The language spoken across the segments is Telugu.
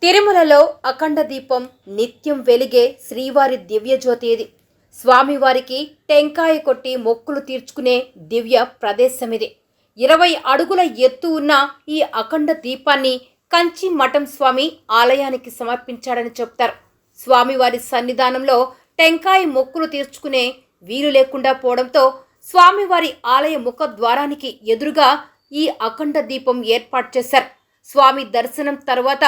తిరుమలలో అఖండ దీపం నిత్యం వెలిగే శ్రీవారి దివ్యజ్యోతి ఇది. స్వామివారికి టెంకాయ కొట్టి మొక్కులు తీర్చుకునే దివ్య ప్రదేశమిది. 20 అడుగుల ఎత్తు ఉన్న ఈ అఖండ దీపాన్ని కంచి మఠం స్వామి ఆలయానికి సమర్పించాడని చెప్తారు. స్వామివారి సన్నిధానంలో టెంకాయ మొక్కులు తీర్చుకునే వీలు లేకుండా పోవడంతో స్వామివారి ఆలయ ముఖద్వారానికి ఎదురుగా ఈ అఖండ దీపం ఏర్పాటు చేశారు. స్వామి దర్శనం తర్వాత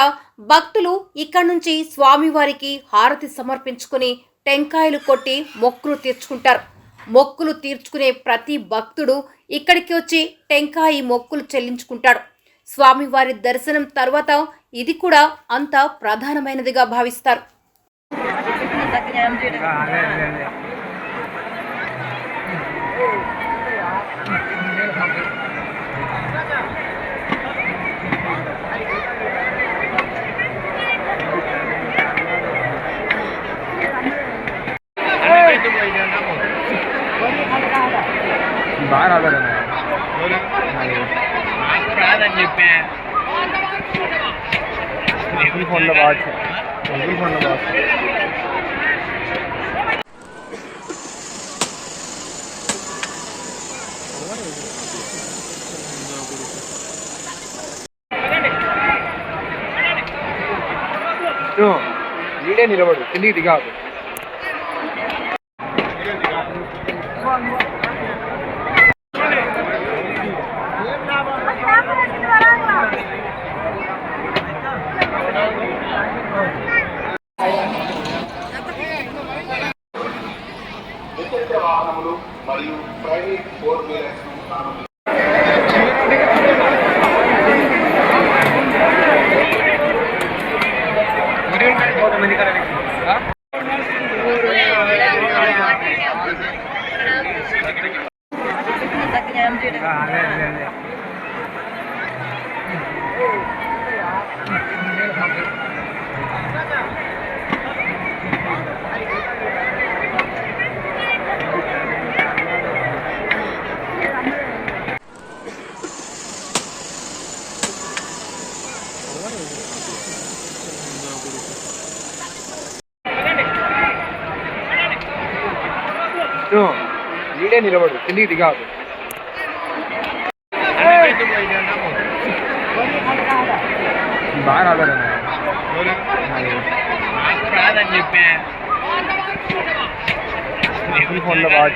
భక్తులు ఇక్కడి నుంచి స్వామివారికి హారతి సమర్పించుకుని టెంకాయలు కొట్టి మొక్కులు తీర్చుకుంటారు. మొక్కులు తీర్చుకునే ప్రతి భక్తుడు ఇక్కడికి వచ్చి టెంకాయ మొక్కులు చెల్లించుకుంటాడు. స్వామివారి దర్శనం తర్వాత ఇది కూడా అంత ప్రధానమైనదిగా భావిస్తారు. వీడే నిలబడు కిందికి దిగాదు. ద్విచక్ర వాహనములు మరియు ప్రైవేట్ 4 వీలర్స్ వీడే నిలబడు కిందికి దిగాదు. బాగా రాదని చెప్పా. ఫోన్లో బాగా